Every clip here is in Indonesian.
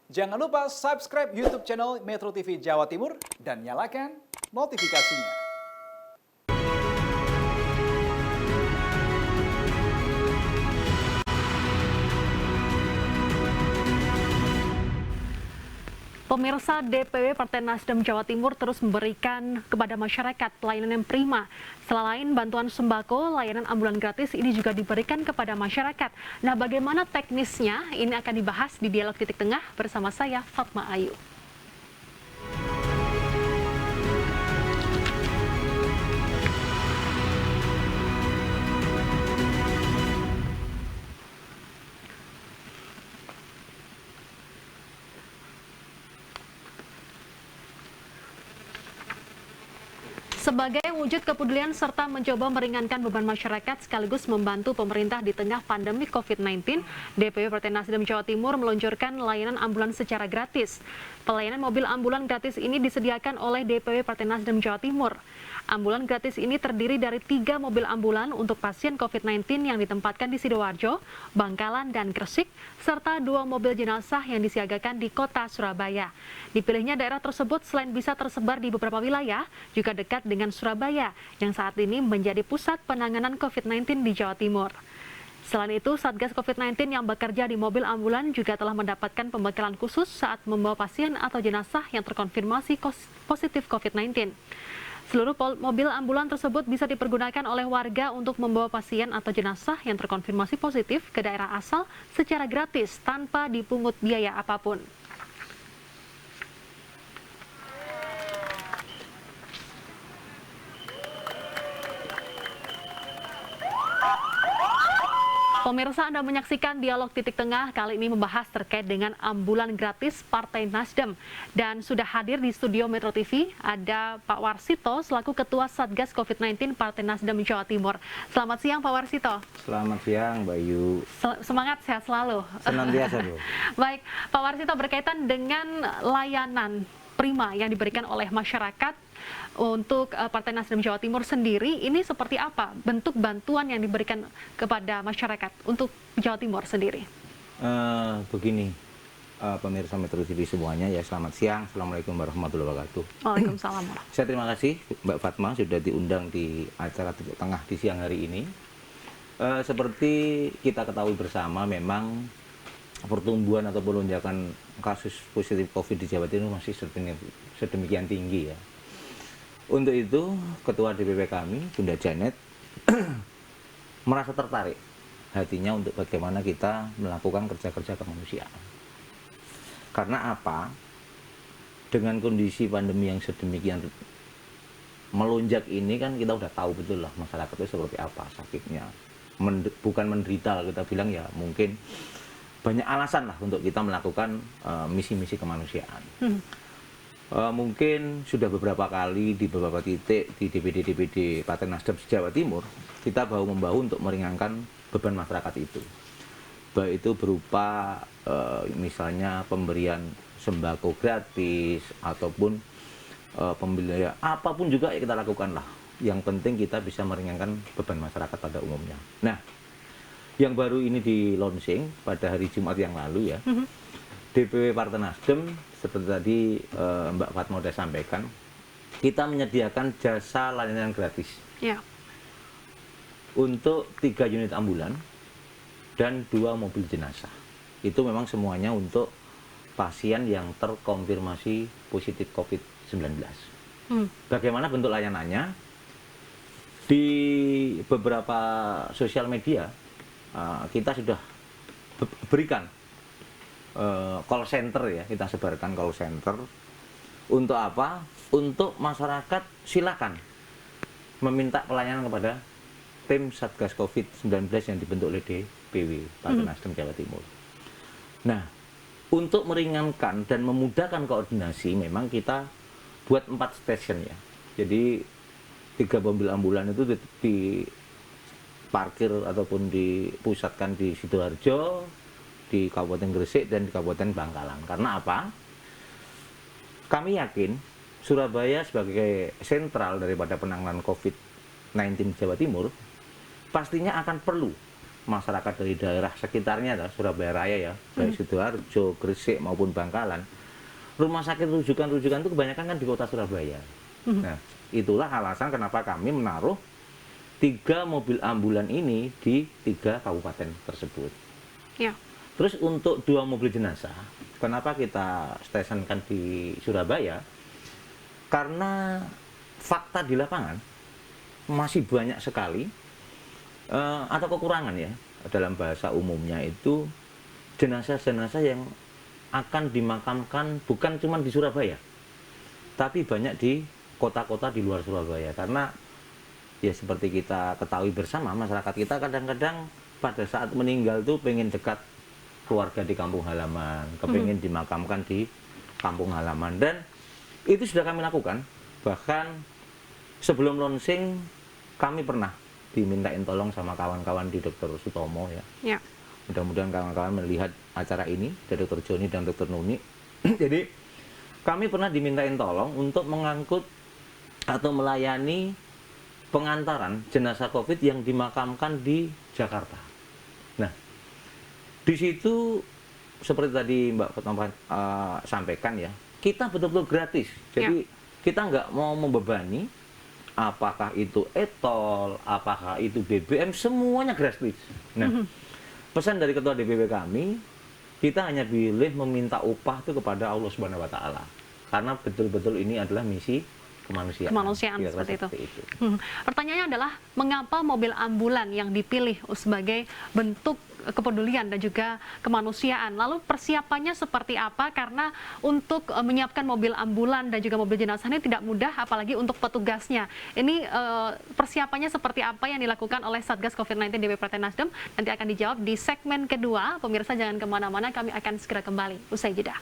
Jangan lupa subscribe YouTube channel Metro TV Jawa Timur dan nyalakan notifikasinya. Pemirsa, DPW Partai Nasdem Jawa Timur terus memberikan kepada masyarakat pelayanan yang prima. Selain bantuan sembako, layanan ambulan gratis ini juga diberikan kepada masyarakat. Nah, bagaimana teknisnya? Ini akan dibahas di Dialog Titik Tengah bersama saya, Fatma Ayu. Sebagai wujud kepedulian serta mencoba meringankan beban masyarakat sekaligus membantu pemerintah di tengah pandemi COVID-19, DPW Partai Nasdem Jawa Timur meluncurkan layanan ambulan secara gratis. Pelayanan mobil ambulan gratis ini disediakan oleh DPW Partai Nasdem Jawa Timur. Ambulan gratis ini terdiri dari 3 mobil ambulan untuk pasien COVID-19 yang ditempatkan di Sidoarjo, Bangkalan, dan Gresik, serta 2 mobil jenazah yang disiagakan di kota Surabaya. Dipilihnya daerah tersebut selain bisa tersebar di beberapa wilayah, juga dekat dengan Surabaya, yang saat ini menjadi pusat penanganan COVID-19 di Jawa Timur. Selain itu, Satgas COVID-19 yang bekerja di mobil ambulan juga telah mendapatkan pembekalan khusus saat membawa pasien atau jenazah yang terkonfirmasi positif COVID-19. Seluruh mobil ambulan tersebut bisa dipergunakan oleh warga untuk membawa pasien atau jenazah yang terkonfirmasi positif ke daerah asal secara gratis tanpa dipungut biaya apapun. Pemirsa, Anda menyaksikan Dialog Titik Tengah, kali ini membahas terkait dengan ambulan gratis Partai Nasdem. Dan sudah hadir di studio Metro TV, ada Pak Warsito selaku Ketua Satgas COVID-19 Partai Nasdem Jawa Timur. Selamat siang Pak Warsito. Selamat siang Mbak Yu. Semangat, sehat selalu. Senantiasa Bu. Baik, Pak Warsito, berkaitan dengan layanan prima yang diberikan oleh masyarakat untuk Partai Nasdem Jawa Timur sendiri, ini seperti apa bentuk bantuan yang diberikan kepada masyarakat untuk Jawa Timur sendiri? Begini, pemirsa Metro TV semuanya ya, selamat siang. Assalamualaikum warahmatullahi wabarakatuh. Waalaikumsalam. Saya terima kasih Mbak Fatma sudah diundang di acara Titik Tengah di siang hari ini. Seperti kita ketahui bersama, memang pertumbuhan atau lonjakan kasus positif COVID di Jawa Timur masih sedemikian tinggi ya. Untuk itu, Ketua DPP kami, Bunda Janet, merasa tertarik hatinya untuk bagaimana kita melakukan kerja-kerja kemanusiaan. Karena apa? Dengan kondisi pandemi yang sedemikian melonjak ini kan kita udah tahu betul lah masyarakat itu seperti apa sakitnya. Bukan menderita, kita bilang ya mungkin banyak alasan lah untuk kita melakukan misi-misi kemanusiaan. Mungkin sudah beberapa kali di beberapa titik di DPD Partai Nasdem Jawa Timur kita bahu-membahu untuk meringankan beban masyarakat itu, baik itu berupa misalnya pemberian sembako gratis ataupun pembelian apapun juga ya kita lakukan lah. Yang penting kita bisa meringankan beban masyarakat pada umumnya. Nah, yang baru ini di launching pada hari Jumat yang lalu ya. DPW Partai Nasdem, seperti tadi Mbak Fatma sudah sampaikan, kita menyediakan jasa layanan gratis Ya. untuk 3 unit ambulan dan 2 mobil jenazah. Itu memang semuanya untuk pasien yang terkonfirmasi positif COVID-19. Bagaimana bentuk layanannya? Di beberapa sosial media, kita sudah berikan call center ya, kita sebarkan call center. Untuk apa? Untuk masyarakat silakan meminta pelayanan kepada tim Satgas COVID-19 yang dibentuk oleh DPW Partai Nasdem Jawa Timur. Nah, untuk meringankan dan memudahkan koordinasi, memang kita buat 4 stasiun ya. Jadi 3 mobil ambulan itu diparkir ataupun dipusatkan di Sidoarjo, di Kabupaten Gresik, dan di Kabupaten Bangkalan. Karena apa? Kami yakin Surabaya sebagai sentral daripada penanganan COVID-19 Jawa Timur pastinya akan perlu masyarakat dari daerah sekitarnya, Surabaya Raya ya, baik Sidoarjo, Gresik maupun Bangkalan, rumah sakit rujukan-rujukan itu kebanyakan kan di kota Surabaya. Nah, itulah alasan kenapa kami menaruh 3 mobil ambulan ini di 3 kabupaten tersebut. Ya. Terus untuk 2 mobil jenazah, kenapa kita stationkan di Surabaya? Karena fakta di lapangan masih banyak sekali atau kekurangan ya, dalam bahasa umumnya itu jenazah-jenazah yang akan dimakamkan bukan cuma di Surabaya, tapi banyak di kota-kota di luar Surabaya. Karena ya seperti kita ketahui bersama, masyarakat kita kadang-kadang pada saat meninggal tuh pengen dekat keluarga di kampung halaman, kepengen dimakamkan di kampung halaman, dan itu sudah kami lakukan. Bahkan sebelum launching kami pernah dimintain tolong sama kawan-kawan di Dr. Sutomo ya. Mudah-mudahan kawan-kawan melihat acara ini dari Dr. Joni dan Dr. Nuni. Jadi kami pernah dimintain tolong untuk mengangkut atau melayani pengantaran jenazah COVID yang dimakamkan di Jakarta. Nah, di situ seperti tadi Mbak Fatma sampaikan ya, kita betul-betul gratis. Jadi kita nggak mau membebani, apakah itu etol, apakah itu BBM, semuanya gratis. Nah, pesan dari Ketua DPP kami, kita hanya pilih meminta upah itu kepada Allah Subhanahu wa Ta'ala. Karena betul-betul ini adalah misi kemanusiaan ya, seperti itu. Pertanyaannya adalah, mengapa mobil ambulan yang dipilih sebagai bentuk kepedulian dan juga kemanusiaan? Lalu persiapannya seperti apa? Karena untuk menyiapkan mobil ambulan dan juga mobil jenazah ini tidak mudah, apalagi untuk petugasnya. Ini persiapannya seperti apa yang dilakukan oleh Satgas COVID-19 DPP Partai Nasdem? Nanti akan dijawab di segmen kedua. Pemirsa jangan kemana-mana, kami akan segera kembali usai jeda.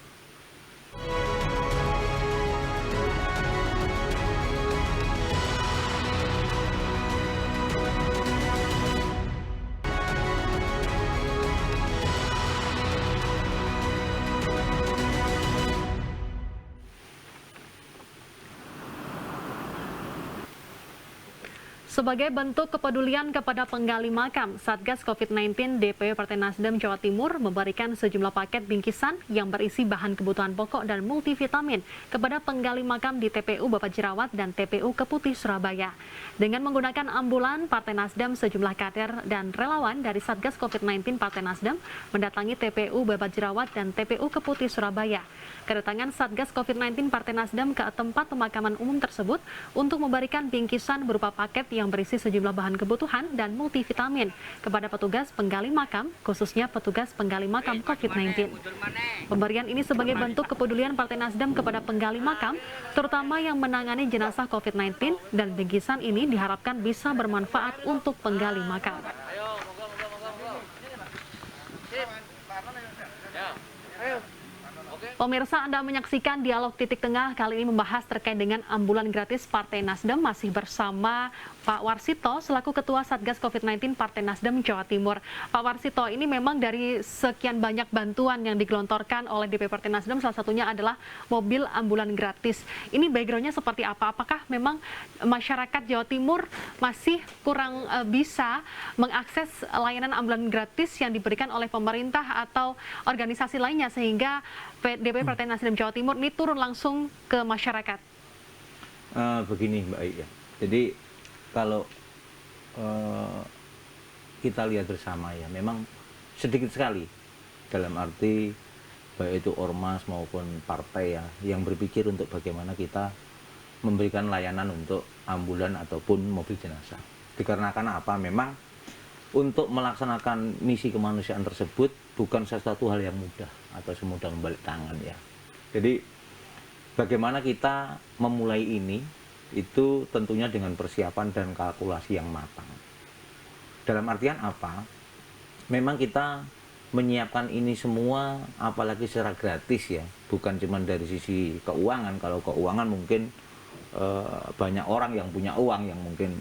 Sebagai bentuk kepedulian kepada penggali makam, Satgas COVID-19 DPW Partai Nasdem Jawa Timur memberikan sejumlah paket bingkisan yang berisi bahan kebutuhan pokok dan multivitamin kepada penggali makam di TPU Babat Jerawat dan TPU Keputih Surabaya. Dengan menggunakan ambulan, Partai Nasdem sejumlah kader dan relawan dari Satgas COVID-19 Partai Nasdem mendatangi TPU Babat Jerawat dan TPU Keputih Surabaya. Kedatangan Satgas COVID-19 Partai Nasdem ke tempat pemakaman umum tersebut untuk memberikan bingkisan berupa paket yang berisi sejumlah bahan kebutuhan dan multivitamin kepada petugas penggali makam, khususnya petugas penggali makam COVID-19. Pemberian ini sebagai bentuk kepedulian Partai Nasdem kepada penggali makam, terutama yang menangani jenazah COVID-19, dan bingkisan ini diharapkan bisa bermanfaat untuk penggali makam. Pemirsa, Anda menyaksikan Dialog Titik Tengah, kali ini membahas terkait dengan ambulan gratis Partai Nasdem, masih bersama Pak Warsito selaku Ketua Satgas COVID-19 Partai Nasdem Jawa Timur. Pak Warsito, ini memang dari sekian banyak bantuan yang digelontorkan oleh DPP Partai Nasdem, salah satunya adalah mobil ambulan gratis. Ini backgroundnya seperti apa? Apakah memang masyarakat Jawa Timur masih kurang bisa mengakses layanan ambulan gratis yang diberikan oleh pemerintah atau organisasi lainnya, sehingga DPP Partai Nasdem Jawa Timur ini turun langsung ke masyarakat? Begini Mbak Iya, jadi kalau kita lihat bersama ya, memang sedikit sekali, dalam arti baik itu ormas maupun partai ya, yang berpikir untuk bagaimana kita memberikan layanan untuk ambulan ataupun mobil jenazah. Dikarenakan apa? Memang untuk melaksanakan misi kemanusiaan tersebut bukan sesuatu hal yang mudah atau semudah membalik tangan ya. Jadi bagaimana kita memulai ini, itu tentunya dengan persiapan dan kalkulasi yang matang. Dalam artian apa? Memang kita menyiapkan ini semua, apalagi secara gratis ya, bukan cuma dari sisi keuangan. Kalau keuangan mungkin banyak orang yang punya uang yang mungkin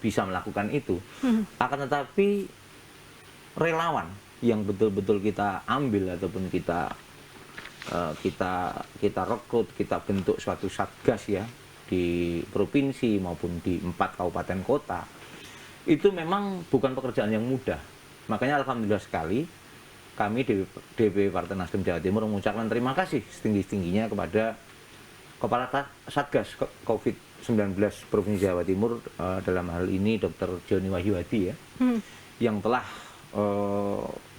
bisa melakukan itu. Akan tetapi relawan yang betul-betul kita ambil ataupun kita rekrut, kita bentuk suatu satgas ya, di provinsi maupun di 4 kabupaten kota, itu memang bukan pekerjaan yang mudah. Makanya alhamdulillah sekali kami DPW Partai Nasdem Jawa Timur mengucapkan terima kasih setinggi-tingginya kepada Kepala Satgas COVID-19 Provinsi Jawa Timur, dalam hal ini Dr. Joni Wahyuwadi ya, yang telah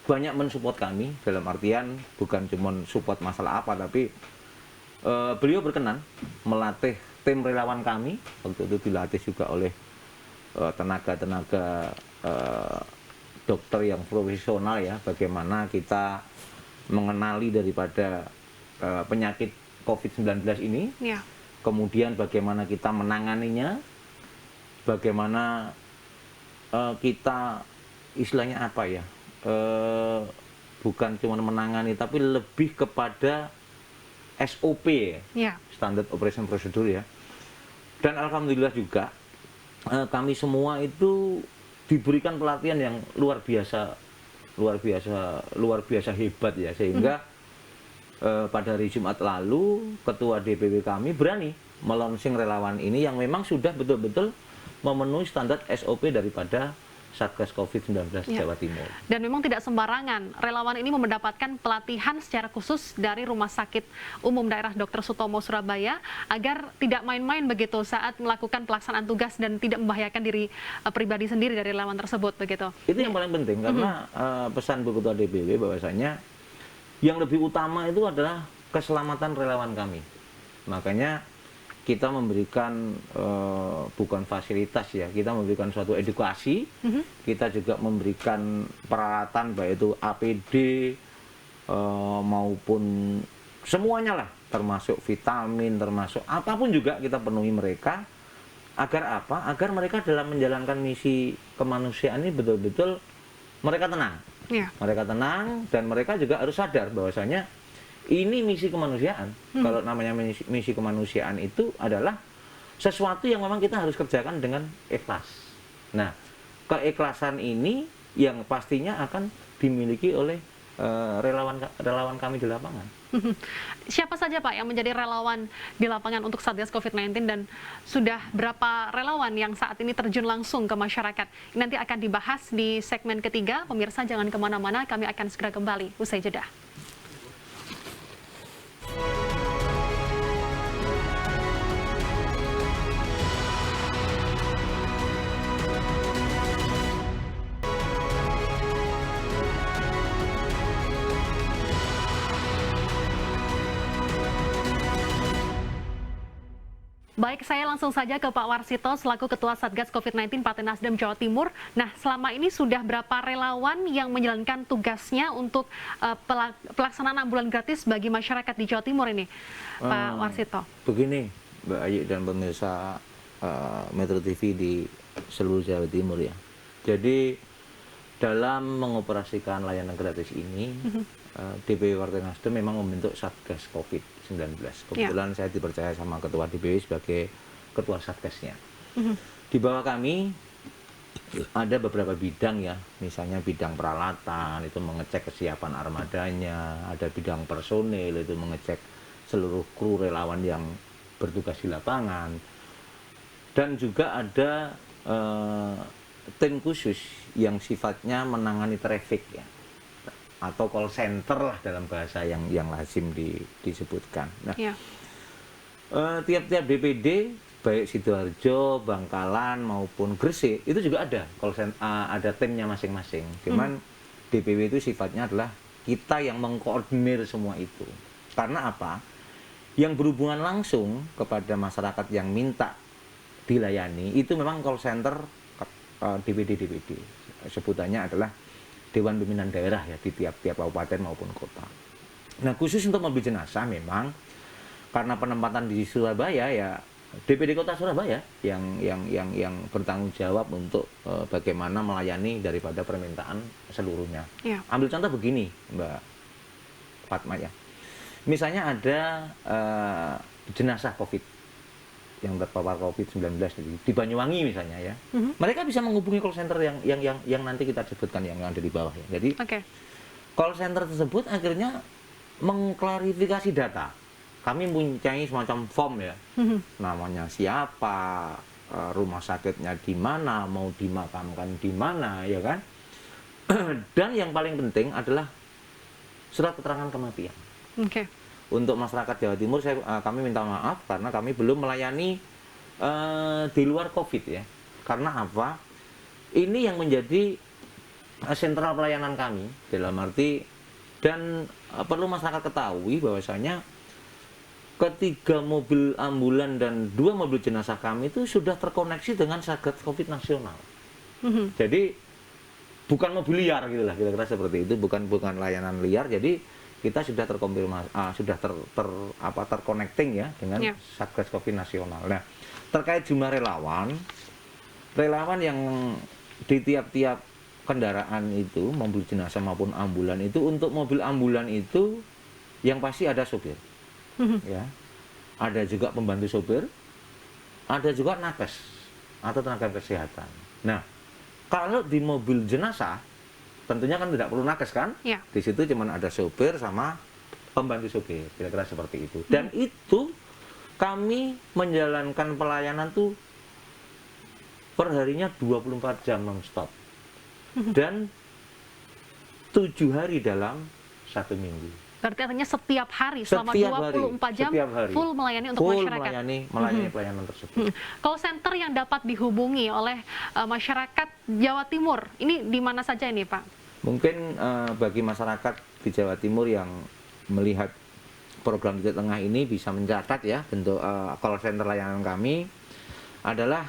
banyak mensupport kami, dalam artian bukan cuma support masalah apa, tapi beliau berkenan melatih tim relawan kami. Waktu itu dilatih juga oleh tenaga-tenaga dokter yang profesional ya, bagaimana kita mengenali daripada penyakit COVID-19 ini, Ya. kemudian bagaimana kita menanganinya, bagaimana kita istilahnya apa ya, bukan cuma menangani tapi lebih kepada SOP ya, Ya. Standard Operation Procedure ya. Dan alhamdulillah juga kami semua itu diberikan pelatihan yang luar biasa hebat ya, sehingga pada hari Jumat lalu ketua DPW kami berani melonsing relawan ini yang memang sudah betul-betul memenuhi standar SOP daripada Satgas COVID-19 Ya. Jawa Timur. Dan memang tidak sembarangan, relawan ini mendapatkan pelatihan secara khusus dari Rumah Sakit Umum Daerah Dr. Sutomo Surabaya agar tidak main-main begitu saat melakukan pelaksanaan tugas dan tidak membahayakan diri pribadi sendiri dari relawan tersebut begitu. Itu yang paling penting, karena pesan Bu Ketua DPW bahwasanya yang lebih utama itu adalah keselamatan relawan kami. Makanya kita memberikan bukan fasilitas ya, kita memberikan suatu edukasi, kita juga memberikan peralatan baik itu APD maupun semuanya lah, termasuk vitamin, termasuk apapun juga kita penuhi mereka. Agar apa? Agar mereka dalam menjalankan misi kemanusiaan ini betul-betul mereka tenang. Ya. Mereka tenang dan mereka juga harus sadar bahwasanya ini misi kemanusiaan. Kalau namanya misi kemanusiaan itu adalah sesuatu yang memang kita harus kerjakan dengan ikhlas. Nah, keikhlasan ini yang pastinya akan dimiliki oleh relawan kami di lapangan. Siapa saja Pak yang menjadi relawan di lapangan untuk Satgas COVID-19 dan sudah berapa relawan yang saat ini terjun langsung ke masyarakat? Ini nanti akan dibahas di segmen ketiga. Pemirsa jangan kemana-mana, kami akan segera kembali usai jeda. Baik, saya langsung saja ke Pak Warsito selaku Ketua Satgas COVID-19 Partai Nasdem Jawa Timur. Nah, selama ini sudah berapa relawan yang menjalankan tugasnya untuk pelaksanaan ambulan gratis bagi masyarakat di Jawa Timur ini, Pak Warsito? Begini, Mbak Ayu dan pemirsa Metro TV di seluruh Jawa Timur ya. Jadi dalam mengoperasikan layanan gratis ini, DPW Partai Nasdem memang membentuk Satgas COVID-19. Kebetulan saya dipercaya sama Ketua DPW sebagai Ketua Satgasnya. Di bawah kami ada beberapa bidang ya, misalnya bidang peralatan, itu mengecek kesiapan armadanya, ada bidang personil, itu mengecek seluruh kru relawan yang bertugas di lapangan, dan juga ada tim khusus yang sifatnya menangani traffic ya, atau call center lah dalam bahasa yang lazim disebutkan. Nah, tiap-tiap DPD baik Sidoarjo, Bangkalan maupun Gresik itu juga ada call center, ada timnya masing-masing. Cuman DPW itu sifatnya adalah kita yang mengkoordinir semua itu. Karena apa? Yang berhubungan langsung kepada masyarakat yang minta dilayani itu memang call center DPD. Sebutannya adalah Dewan Pimpinan Daerah ya di tiap-tiap kabupaten maupun kota. Nah, khusus untuk mobil jenazah memang karena penempatan di Surabaya ya DPD Kota Surabaya yang bertanggung jawab untuk bagaimana melayani daripada permintaan seluruhnya. Ya. Ambil contoh begini, Mbak Fatma ya. Misalnya ada jenazah COVID yang terpapar COVID-19 di Banyuwangi misalnya ya, mereka bisa menghubungi call center yang nanti kita sebutkan yang ada di bawah ya. Jadi call center tersebut akhirnya mengklarifikasi data. Kami mempunyai semacam form ya, namanya siapa, rumah sakitnya di mana, mau dimakamkan di mana ya kan. Dan yang paling penting adalah surat keterangan kematian. Oke. Untuk masyarakat Jawa Timur, kami minta maaf karena kami belum melayani di luar COVID ya. Karena apa? Ini yang menjadi sentral pelayanan kami dalam arti, dan perlu masyarakat ketahui bahwasanya ketiga mobil ambulan dan 2 mobil jenazah kami itu sudah terkoneksi dengan Satgas Covid nasional. Jadi bukan mobil liar gitu lah, kira-kira seperti itu, bukan layanan liar. Jadi kita sudah terkonfirmasi, sudah terconnecting ya dengan Satgas Covid nasional. Nah, terkait jumlah relawan yang di tiap-tiap kendaraan itu, mobil jenazah maupun ambulan itu, untuk mobil ambulan itu yang pasti ada sopir. Ya, ada juga pembantu sopir, ada juga nakes atau tenaga kesehatan. Nah, kalau di mobil jenazah tentunya kan tidak perlu nakes kan? Ya. Di situ cuma ada sopir sama pembantu sopir, kira-kira seperti itu. Dan itu kami menjalankan pelayanan tuh perharinya 24 jam non-stop dan 7 hari dalam 1 minggu. Berarti artinya setiap hari selama 24 jam full melayani untuk masyarakat. Melayani pelayanan tersebut. Call center yang dapat dihubungi oleh masyarakat Jawa Timur, ini di mana saja ini Pak? Mungkin bagi masyarakat di Jawa Timur yang melihat program Titik Tengah ini bisa mencatat ya, bentuk call center layanan kami adalah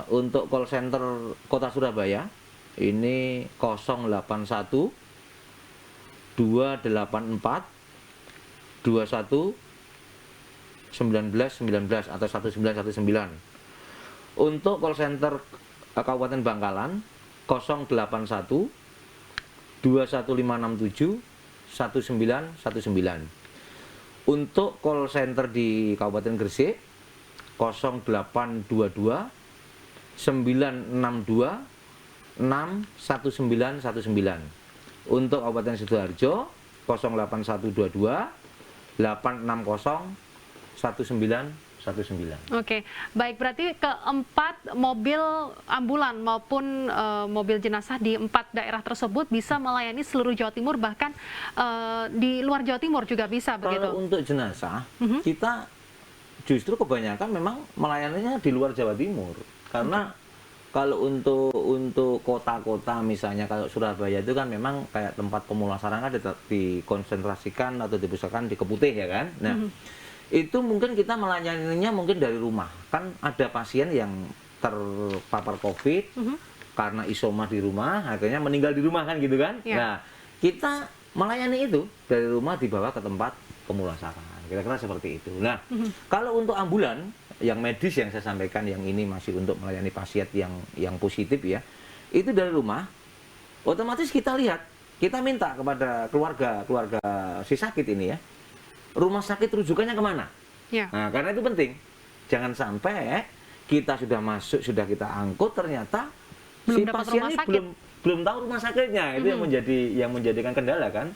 untuk call center Kota Surabaya ini 081 284 21 19 19 atau 1919. Untuk call center Kabupaten Bangkalan 081 21567 1919. Untuk call center di Kabupaten Gresik 0822 962 61919. Untuk Kabupaten Sidoarjo 08122 860 1919. Oke, baik, berarti keempat mobil ambulan maupun mobil jenazah di 4 daerah tersebut bisa melayani seluruh Jawa Timur, bahkan di luar Jawa Timur juga bisa begitu. Kalau untuk jenazah kita justru kebanyakan memang melayaninya di luar Jawa Timur, karena kalau untuk kota-kota misalnya kalau Surabaya itu kan memang kayak tempat pemulasaran kan dikonsentrasikan atau dipusatkan di Keputih ya kan. Nah, itu mungkin kita melayaninya mungkin dari rumah. Kan ada pasien yang terpapar COVID karena isoma di rumah, akhirnya meninggal di rumah kan gitu kan. Nah, kita melayani itu dari rumah dibawa ke tempat pemulasaran. Kira-kira seperti itu. Nah, kalau untuk ambulan yang medis yang saya sampaikan, yang ini masih untuk melayani pasien yang positif ya, itu dari rumah otomatis kita lihat, kita minta kepada keluarga si sakit ini ya, rumah sakit rujukannya kemana. Nah, karena itu penting, jangan sampai kita sudah masuk, sudah kita angkut, ternyata si pasien ini belum tahu rumah sakitnya. Itu yang menjadikan kendala kan.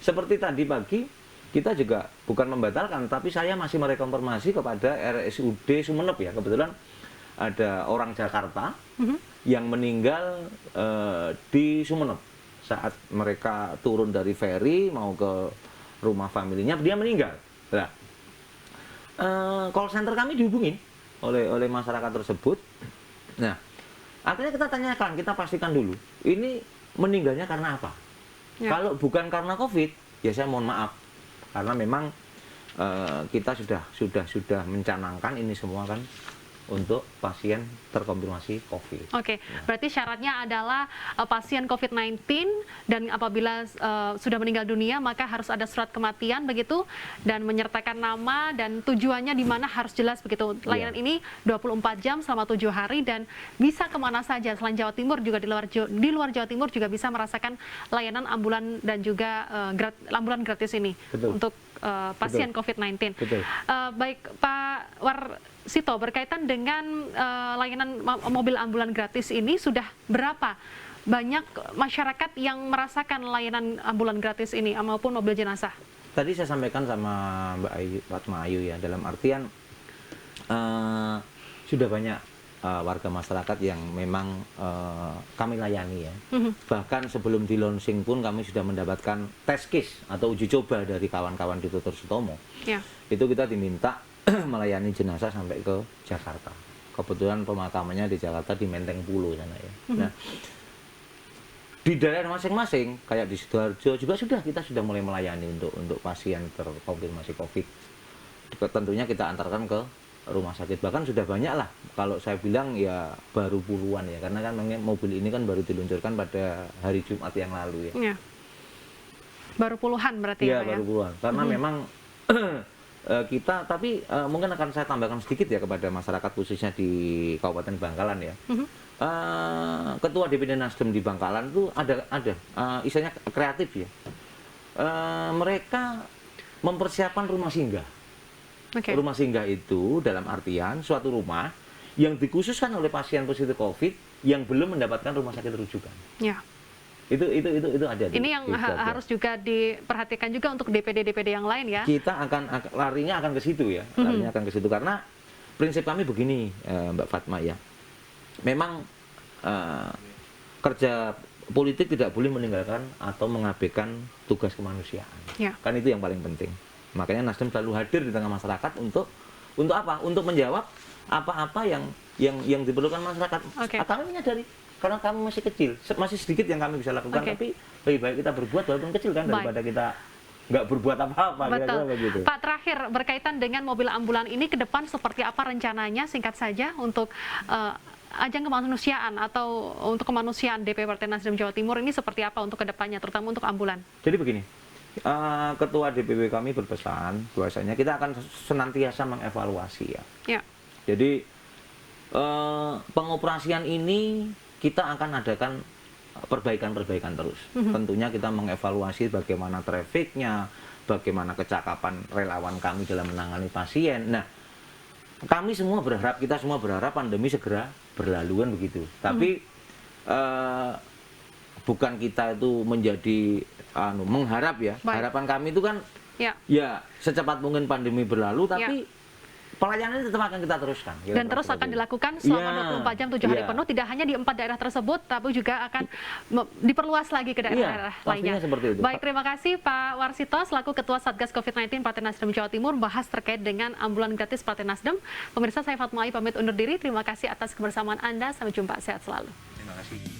Seperti tadi pagi kita juga bukan membatalkan, tapi saya masih merekonfirmasi kepada RSUD Sumeneb ya. Kebetulan ada orang Jakarta yang meninggal di Sumeneb saat mereka turun dari ferry mau ke rumah familinya, dia meninggal. Nah, call center kami dihubungin oleh masyarakat tersebut. Nah, akhirnya kita tanyakan, kita pastikan dulu, ini meninggalnya karena apa? Kalau bukan karena COVID, ya saya mohon maaf. Karena memang kita sudah mencanangkan ini semua kan untuk pasien terkonfirmasi COVID. Oke, berarti syaratnya adalah pasien COVID-19 dan apabila sudah meninggal dunia maka harus ada surat kematian begitu, dan menyertakan nama dan tujuannya di mana harus jelas begitu. Layanan ini 24 jam selama 7 hari dan bisa kemana saja selain Jawa Timur, juga di luar Jawa Timur juga bisa merasakan layanan ambulan dan juga ambulan gratis ini. Betul. Untuk pasien COVID-19. Baik Pak Warsito, berkaitan dengan layanan mobil ambulan gratis ini, sudah berapa banyak masyarakat yang merasakan layanan ambulan gratis ini maupun mobil jenazah? Tadi saya sampaikan sama Mbak Fatma Ayu ya, dalam artian sudah banyak warga masyarakat yang memang kami layani ya. Bahkan sebelum di launching pun kami sudah mendapatkan test case atau uji coba dari kawan-kawan di Dr. Sutomo. Ya. Itu kita diminta melayani jenazah sampai ke Jakarta. Kebetulan pemakamannya di Jakarta di Menteng Pulo sana ya. Nah, di daerah masing-masing kayak di Sidoarjo juga kita sudah mulai melayani untuk pasien terkonfirmasi COVID. Tentunya kita antarkan ke rumah sakit, bahkan sudah banyak lah. Kalau saya bilang ya baru puluhan ya, karena kan mobil ini kan baru diluncurkan pada hari Jumat yang lalu ya. Baru puluhan berarti ya? Pak, Baru puluhan, karena memang kita, tapi mungkin akan saya tambahkan sedikit ya kepada masyarakat khususnya di Kabupaten Bangkalan ya. Ketua DPD Nasdem di Bangkalan itu ada istilahnya kreatif ya. Mereka mempersiapkan rumah singgah. Rumah singgah itu dalam artian suatu rumah yang dikhususkan oleh pasien positif COVID yang belum mendapatkan rumah sakit rujukan. Ya. Itu ada. Ini yang harus juga diperhatikan juga untuk DPD yang lain ya. Kita larinya akan ke situ ya. Larinya akan ke situ karena prinsip kami begini, Mbak Fatma ya. Memang kerja politik tidak boleh meninggalkan atau mengabaikan tugas kemanusiaan. Ya. Kan itu yang paling penting. Makanya Nasdem selalu hadir di tengah masyarakat untuk apa? Untuk menjawab apa-apa yang diperlukan masyarakat. Kami menyadari karena kami masih kecil, masih sedikit yang kami bisa lakukan, tapi lebih baik kita berbuat walaupun kecil kan daripada kita nggak berbuat apa-apa. Betul. Begitu. Pak, terakhir berkaitan dengan mobil ambulan ini ke depan seperti apa rencananya, singkat saja, untuk ajang kemanusiaan atau untuk kemanusiaan DPP Partai Nasdem Jawa Timur ini seperti apa untuk kedepannya, terutama untuk ambulan? Jadi begini, Ketua DPP kami berpesan bahwasanya kita akan senantiasa mengevaluasi ya. Jadi pengoperasian ini kita akan adakan perbaikan-perbaikan terus. Tentunya kita mengevaluasi bagaimana trafiknya, bagaimana kecakapan relawan kami dalam menangani pasien. Nah, kita semua berharap pandemi segera berlalu kan begitu. Tapi bukan kita itu menjadi mengharap ya. Harapan kami itu kan ya secepat mungkin pandemi berlalu, tapi pelayanan tetap akan kita teruskan. Dan terus akan dilakukan selama 24 jam 7 hari penuh, tidak hanya di 4 daerah tersebut, tapi juga akan diperluas lagi ke daerah-daerah lainnya. Seperti itu. Baik, terima kasih Pak Warsito selaku Ketua Satgas COVID-19 Partai Nasdem Jawa Timur membahas terkait dengan ambulan gratis Partai Nasdem. Pemirsa, saya Fatma Ai pamit undur diri. Terima kasih atas kebersamaan Anda. Sampai jumpa. Sehat selalu. Terima kasih.